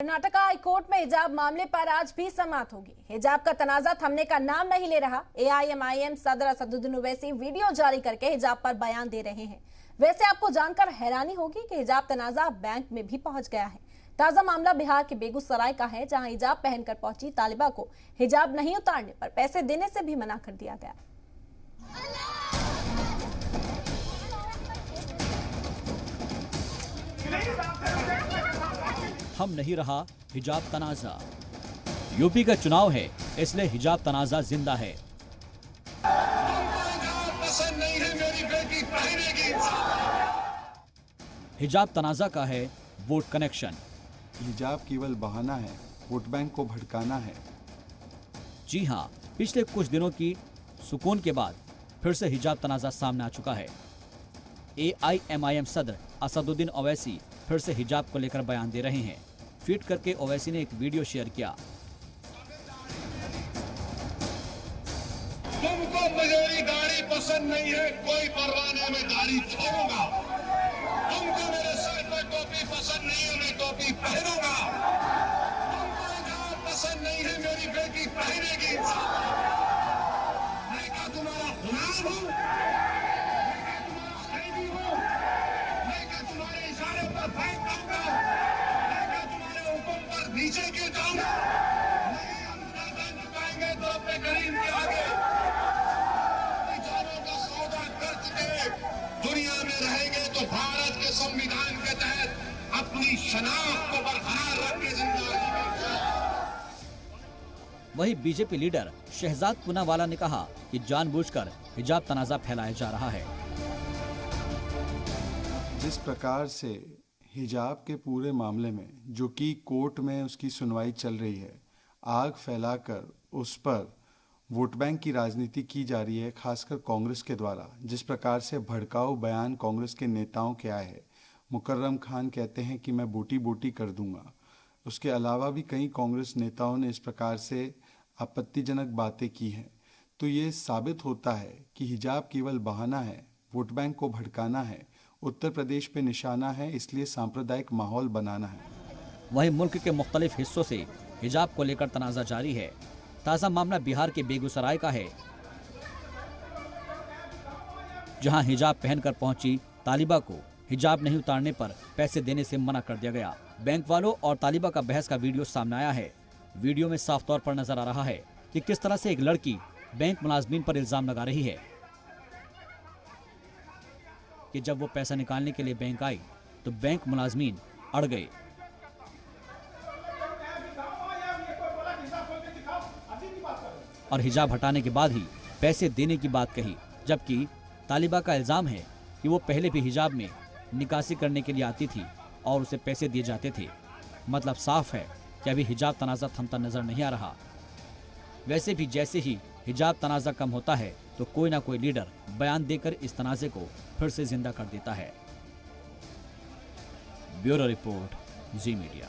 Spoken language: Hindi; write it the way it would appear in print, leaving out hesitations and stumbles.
कर्नाटक हाईकोर्ट में हिजाब मामले पर आज भी समाअत होगी। हिजाब का तनाजा थमने का नाम नहीं ले रहा। एआईएमआईएम सदर असदुद्दीन ओवैसी वीडियो जारी करके हिजाब पर बयान दे रहे हैं। वैसे आपको जानकर हैरानी होगी कि हिजाब तनाजा बैंक में भी पहुंच गया है। ताजा मामला बिहार के बेगूसराय का है, जहां हिजाब पहनकर पहुंची तालिबा को हिजाब नहीं उतारने पर पैसे देने से भी मना कर दिया गया। हम नहीं रहा हिजाब तनाजा। यूपी का चुनाव है, इसलिए हिजाब तनाजा जिंदा है। पसंद नहीं है मेरी बेटी पहनेगी। हिजाब तनाजा का है वोट कनेक्शन। हिजाब केवल बहाना है, वोट बैंक को भड़काना है। जी हाँ, पिछले कुछ दिनों की सुकून के बाद फिर से हिजाब तनाजा सामने आ चुका है। एआईएमआईएम सदर असदुद्दीन ओवैसी फिर से हिजाब को लेकर बयान दे रहे हैं। ट्वीट करके ओवैसी ने एक वीडियो शेयर किया। तुमको मेरी गाड़ी पसंद नहीं है, कोई परवाह नहीं, मैं गाड़ी छोड़ूंगा। तुमको मेरे सर पर टोपी पसंद नहीं है, मैं टोपी पहनूंगा। तुमको हिजाब पसंद नहीं है, मेरी बेटी पहनेगी। मैं क्या तुम्हारा गुलाम हूँ? मैं क्या तुम्हारा कैदी हूँ? मैं क्या तुम्हारे इशारे पर फेंक दूंगा? मैं क्या तुम्हारे हुक्म पर नीचे गिर जाऊंगा? नहीं, हम ज्यादा झुकाएंगे तो अपने गरीब के आगे। विचारों का सौदा कर चुके दुनिया में रहेंगे तो भारत के संविधान के तहत अपनी शनाख्त को बरकरार रख के जिंदगी में। वही बीजेपी लीडर शहजाद पूनावाला ने कहा कि जानबूझकर हिजाब तनाजा फैलाया जा रहा है। जिस प्रकार से हिजाब के पूरे मामले में, जो कि कोर्ट में उसकी सुनवाई चल रही है, आग फैलाकर उस पर वोट बैंक की राजनीति की जा रही है, खासकर कांग्रेस के द्वारा। जिस प्रकार से भड़काऊ बयान कांग्रेस के नेताओं के आए हैं। मुकर्रम खान कहते हैं कि मैं बोटी बोटी कर दूंगा। उसके अलावा भी कई कांग्रेस नेताओं ने इस प्रकार से आपत्तिजनक बातें की हैं। तो ये साबित होता है कि हिजाब केवल बहाना है, वोट बैंक को भड़काना है, उत्तर प्रदेश पे निशाना है, इसलिए सांप्रदायिक माहौल बनाना है। वहीं मुल्क के मुख्तलिफ हिस्सों से हिजाब को लेकर तनाजा जारी है। ताजा मामला बिहार के बेगूसराय का है, जहां हिजाब पहनकर पहुंची तालिबा को हिजाब नहीं उतारने पर पैसे देने से मना कर दिया गया। बैंक वालों और तालिबा का बहस का वीडियो सामने आया है। वीडियो में साफ तौर पर नजर आ रहा है कि किस तरह से एक लड़की बैंक मुलाजमीन पर इल्जाम लगा रही है कि जब वो पैसा निकालने के लिए बैंक आई तो बैंक मुलाजमीन अड़ गए। और हिजाब हटाने के बाद ही पैसे देने की बात कही, जबकि तालिबा का इल्जाम है कि वो पहले भी हिजाब में निकासी करने के लिए आती थी और उसे पैसे दिए जाते थे। मतलब साफ है कि अभी हिजाब तनाजा थमता नजर नहीं आ रहा। वैसे भी जैसे ही हिजाब तनाजा कम होता है तो कोई ना कोई लीडर बयान देकर इस तनाजे को फिर से जिंदा कर देता है। ब्यूरो रिपोर्ट, जी मीडिया।